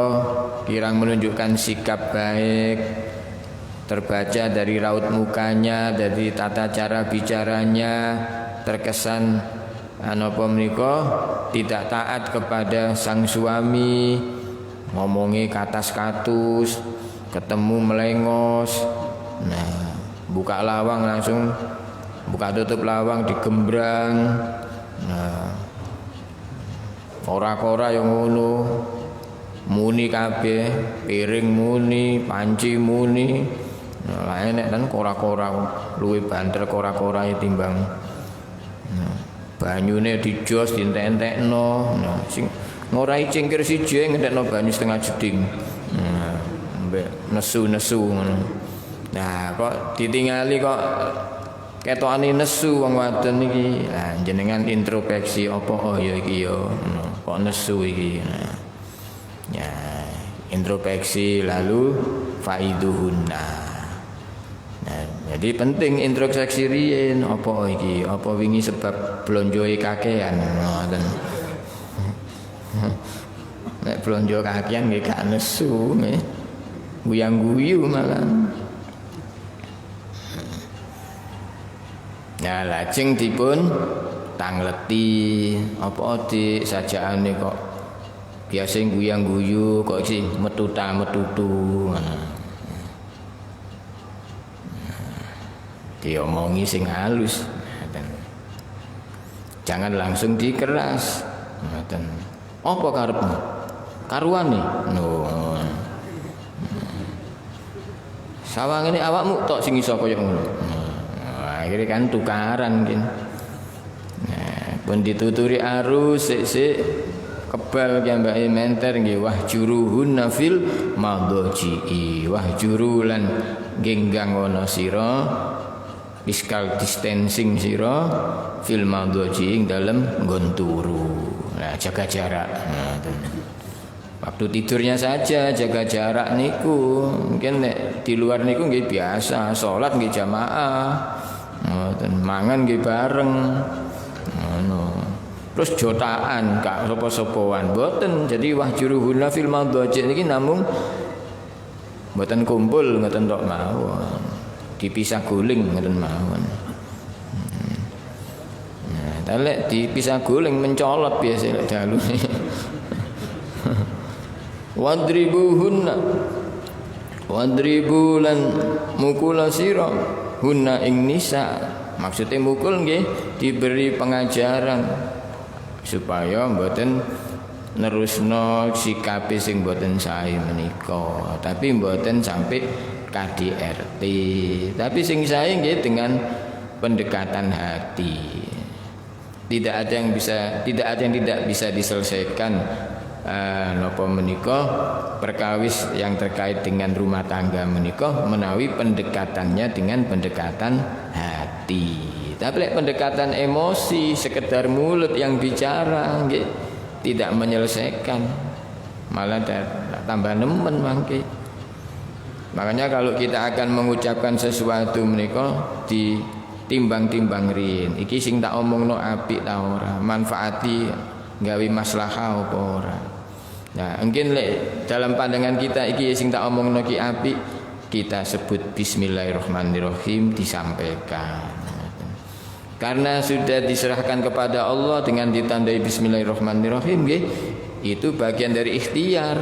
kirang menunjukkan sikap baik, terbaca dari raut mukanya, dari tata cara bicaranya, terkesan napa menika tidak taat kepada sang suami, ngomongi katas katus, ketemu melengos. Nah, buka lawang langsung buka tutup lawang digembrang. Nah, kora-kora yang ngono, muni kabeh, piring muni, panci muni. Nah, enek kan kora-kora luwih banter kora-kora timbang. Nah, banyune dijos dientek-entekno. Nah, sing ngorai cingkir siji ngentekno banyu setengah jeding. Nah, mbek nesu-nesu ngono. Nah, kok ditingali kok ketokane nesu wong wadon iki. Lah jenengan introspeksi apa oh ya iki ya kok nesu iki. Nah, ya introspeksi lalu faiduhunna. Nah, jadi penting introspeksi riyen apa iki, apa wingi sebab blonjoe kakean ngoten. Nek blonjo kakean nggih gak nesu nggih. Guyang-guyu malah. Nah, lajeng dipun tangleti apa dik sajaane kok biasa guyang-guyu kok iki metutu. Diomongi sing halus. Jangan langsung dikeras. Apa karepmu? Karuane? No. Sawangane awakmu tok sing iso kaya ngono. Akhirnya kan tukaran kan. Nah, pun dituturi arus sik kebal ki mbake menter nggih wahjuruhunna fil madhaji. Wahjuru lan genggang ana sira physical distancing sira fil madhaji ing dalem nggon turu. Nah, jaga jarak. Nah, waktu tidurnya saja jaga jarak niku. Mungkin nek di luar niku nggih biasa, salat nggih jamaah. Ngoten mangan nggih bareng. Ngono. Terus jotaan gak sapa-sapaan mboten. Jadi wahjuruhunna fil madhaji niki namung mboten kumpul ngoten tok mawon. Dipisah guling ngoten mawon. Nah, talek dipisah guling mencolot biasa lek dalu. Wadribuhunna wadribu lan mukula sira hunna ing nisa. Maksudnya mukul nggih diberi pengajaran supaya mboten nerusno sikape sing mboten sae menika, tapi mboten sampai KDRT, tapi sing sae nggih dengan pendekatan hati. Tidak ada yang tidak bisa diselesaikan napa menika perkawis yang terkait dengan rumah tangga menika menawi pendekatannya dengan pendekatan hati. Tapi pendekatan emosi sekedar mulut yang bicara nggih tidak menyelesaikan, malah tambah nemen mangke. Makanya kalau kita akan mengucapkan sesuatu menika ditimbang-timbang riyin. Iki sing tak omongno apik ta ora, manfaati gawe maslahah apa ora. Nah, mungkin dalam pandangan kita iki sing tak omongno ki apik, kita sebut bismillahirrahmanirrahim disampaikan. Karena sudah diserahkan kepada Allah dengan ditandai bismillahirrahmanirrahim nggih, itu bagian dari ikhtiar.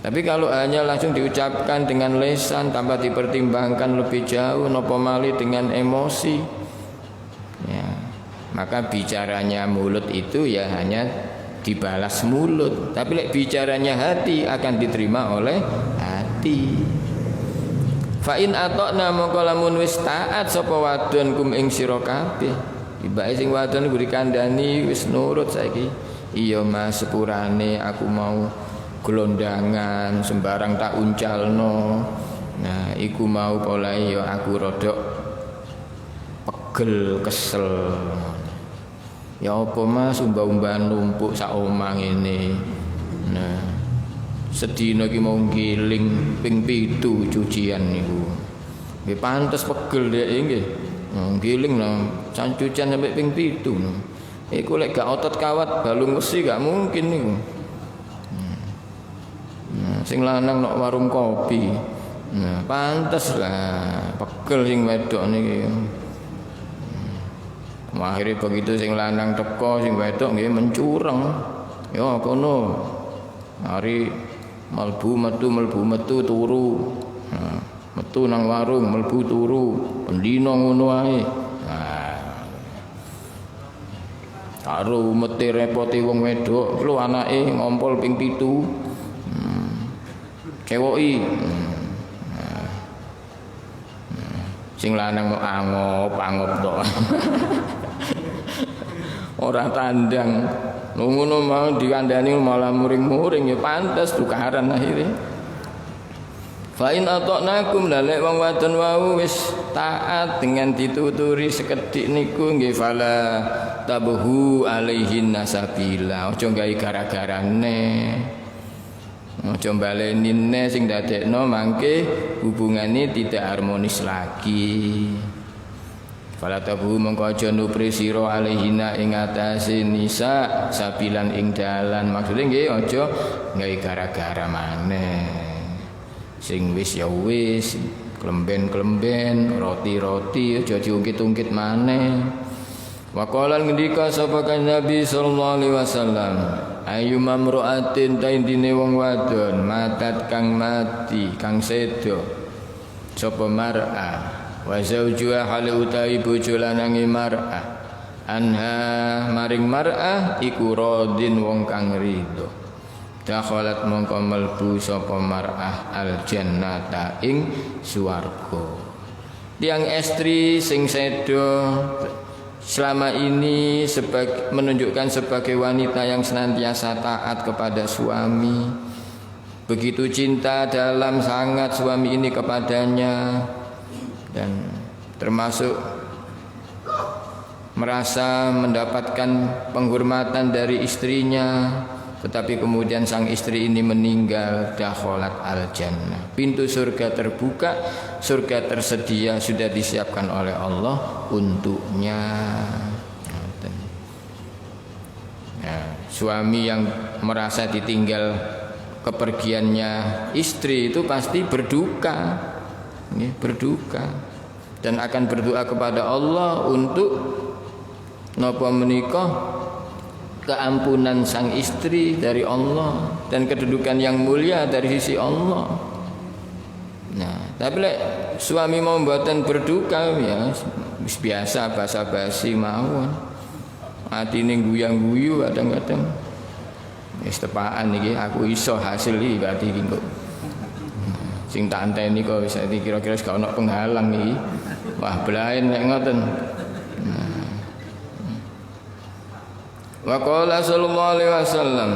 Tapi kalau hanya langsung diucapkan dengan lisan tanpa dipertimbangkan lebih jauh, nopo mali dengan emosi, ya, maka bicaranya mulut itu ya hanya dibalas mulut. Tapi bicaranya hati akan diterima oleh hati. Fa in atokna mongko lamun wis taat sapa wadon kum ing sira kabeh. Ibake sing wadon kuwi kandhani wis nurut saiki. Iya Mas, sepurane aku mau gelondangan sembarang tak uncalno. Nah, iku mau polahe ya aku rodok pegel kesel. Ya apa Mas, umbah-umbahan numpuk sak omah ngene. Nah, sedina iki mau giling ping 7 cucian niku. Nggih pantes pegel dhek nggih. Giling nang cucian sampai ping 7. Iku lek gak otot kawat balung besi gak mungkin niku. Sing lanang nok warung kopi. Nah, pantes lah pegel sing wedok niki. Akhirnya begitu sing lanang teko sing wedok nggih mencureng. Ya kono. Hari mlebu metu turu. Nah, metu nang warung mlebu turu. Pendino ngono wae. Nah. Karo mete repoti wong wedok, lho anake ngompol ping 7. Cewoki. Sing lanang mau angop tok. Ora tandang. Ngono mau dikandani malah muring-muring ya pantes tukaran akhire. Fa in atoknakum lalek wong wadon wau wis taat dengan dituturi sekedhik niku nggih fala tabhu alaihin nasabila. Aja gawe gara-garane. Aja balenine sing dadekno mangke hubungane tidak harmonis lagi. Fala tabu mongko aja nupri sira alaihina ing atase nisa sabilan ing dalan. Maksude nggih aja gawe gara-gara maneh. Sing wis ya wis, klemben-klemben, roti-roti aja diungkit-ungkit maneh. Wa qala ngendika sapa Nabi sallallahu alaihi wasallam, ayu mamraatin taindine wong wadon matat kang mati kang sedo sapa mar'ah wa zaujuha hale utawi bojo lanange mar'ah anha maring mar'ah iku radin wong kang ridho dakhalat mongko mlebu sapa mar'ah al jannata ing swarga. Tiang estri sing sedo selama ini menunjukkan sebagai wanita yang senantiasa taat kepada suami. Begitu cinta dalam sangat suami ini kepadanya, dan termasuk merasa mendapatkan penghormatan dari istrinya. Tetapi kemudian sang istri ini meninggal, dakhalat al-jannah. Pintu surga terbuka, surga tersedia sudah disiapkan oleh Allah untuknya. Nah, suami yang merasa ditinggal kepergiannya istri itu pasti berduka, berduka, dan akan berdoa kepada Allah untuk napa menikah keampunan sang istri dari Allah dan kedudukan yang mulia dari sisi Allah. Nah, tapi suami mau mboten berduka ya biasa basa-basi mawon. Atine guyang-guyu kadang-kadang. Wis tepaan iki aku iso hasil iki berarti iki kok. Sing tak anteni kok wis kira-kira gak ono penghalang iki. Wah, belain nek ngoten. Wa qala sallallahu alaihi wasallam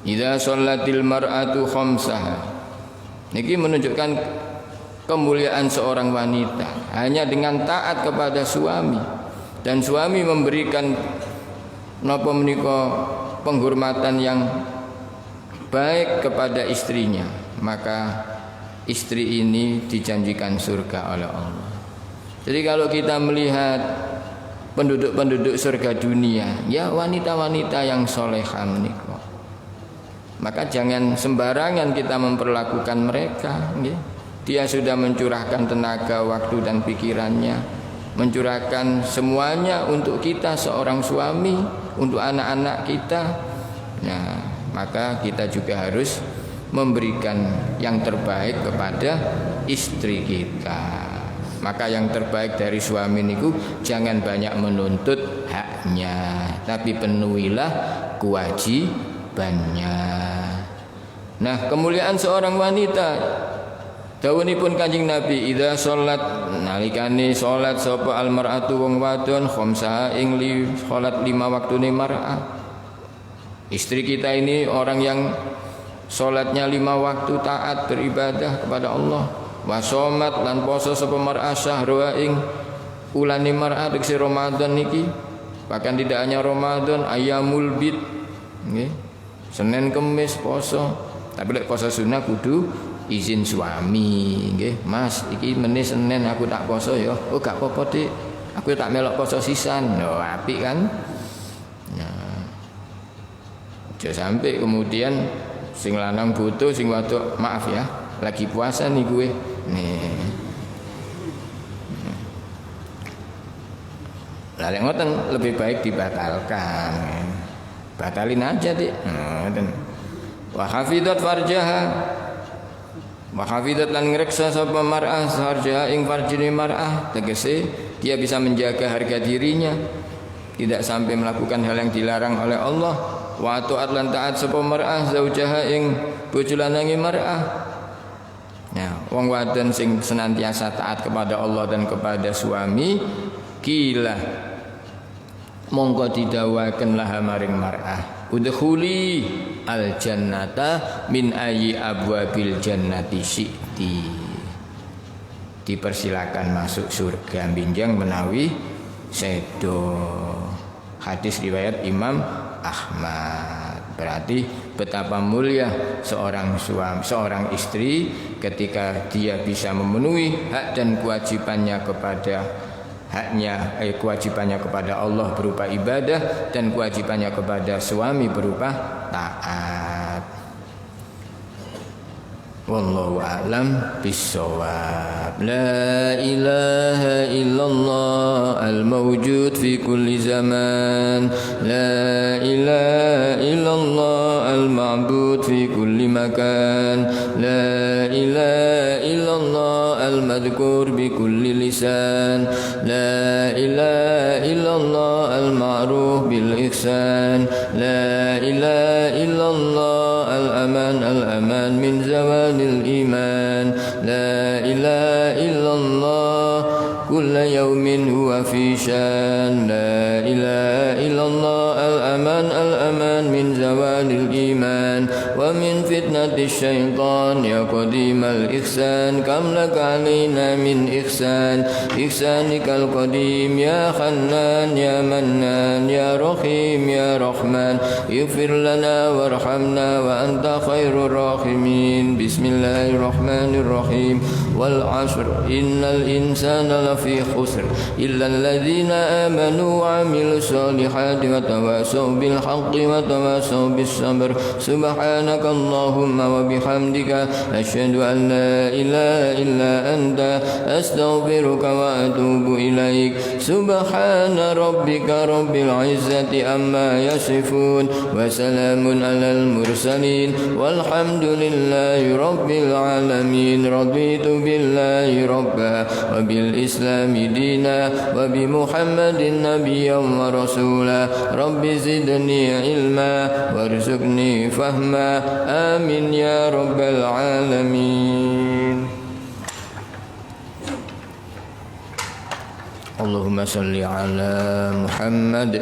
idza shallatil mar'atu khamsaha. Niki menunjukkan kemuliaan seorang wanita hanya dengan taat kepada suami, dan suami memberikan napa menika penghormatan yang baik kepada istrinya, maka istri ini dijanjikan surga oleh Allah. Jadi kalau kita melihat penduduk-penduduk surga dunia, ya wanita-wanita yang solehah menikah, maka jangan sembarangan kita memperlakukan mereka. Dia sudah mencurahkan tenaga, waktu dan pikirannya, mencurahkan semuanya untuk kita seorang suami, untuk anak-anak kita. Nah, maka kita juga harus memberikan yang terbaik kepada istri kita. Maka yang terbaik dari suami niku jangan banyak menuntut haknya, tapi penuhilah kewajibannya. Nah, kemuliaan seorang wanita, dawuhipun Kanjeng Nabi, idza sholat, nalikane sholat sapa almar'atu wong wadon khamsa ing sholat 5 waktune mar'ah. Istri kita ini orang yang sholatnya 5 waktu, taat beribadah kepada Allah. Wasomat lan poso sapa mar'ah syahra ing ulane mar'ah tegese Ramadan niki. Bahkan tidak hanya Ramadan, ayamul bid nggih. Senin Kamis poso. Tapi lek poso sunah kudu izin suami nggih. Mas, iki meneh Senin aku tak poso ya. Oh gak apa-apa, Dik. Aku tak melok poso sisan. Oh, apik kan? Nah. Aja sampai kemudian sing lanang butuh, sing wadok maaf ya, lagi puasa nih gue. Nih. Lalu ngoten lebih baik dibatalkan. Batalin aja, Dik. Ngoten. Wa hafizat farjaha. Wa hafizat lan ngreksa sapa mar'ah farjaha ing farjine mar'ah, tegese dia bisa menjaga harga dirinya, tidak sampai melakukan hal yang dilarang oleh Allah. Wa ta'at lan taat sapa mar'ah zaujaha ing bojo lanange mar'ah. Nah, wong wadon sing senantiasa taat kepada Allah dan kepada suami, kila mongko didhawaken laha maring mar'ah, udkhuli al jannata min ayyi abwabil jannati syi'ti. Dipersilakan masuk surga binjang menawi sedo. Hadis riwayat Imam Ahmad. Berarti betapa mulia seorang suami, seorang istri ketika dia bisa memenuhi hak dan kewajibannya kepada kewajibannya kepada Allah berupa ibadah dan kewajibannya kepada suami berupa taat. Wallahu a'lam bissawab. La ilaha illallah al-mawjud fi kulli zaman. La ilaha illallah al-ma'bud fi kulli makan. La ilaha illallah al-madhkur bi kulli lisan. La ilaha illallah al-ma'ruf bil ihsan. La ilaha illallah al-aman min zawal الإيمان. لا إله إلا الله كل يوم هو في شان. لا إله إلا الله الأمان من زوال الإيمان ومن فتنة الشيطان. يا قديم الإحسان كم لك علينا من إحسانك القديم. يا حنان يا منان يا رحيم يا رحمن اغفر لنا وارحمنا وأنت خير الراحمين. بسم الله الرحمن الرحيم. والعصر إن الإنسان لفي خسر إلا الذين آمنوا وعملوا الصالحات وتواصوا بالحق وتواصوا بالصبر. سبحانك اللهم وبحمدك أشهد أن لا إله إلا أنت أستغفرك وأتوب إليك. سبحان ربك رب العزة عما يصفون وسلام على المرسلين والحمد لله رب العالمين. رضيت بالله ربا وبالإسلام دينا وبمحمد نبيا ورسولا. رب زدني علما وارزقني فهما. آمين يا رب العالمين. اللهم صل على محمد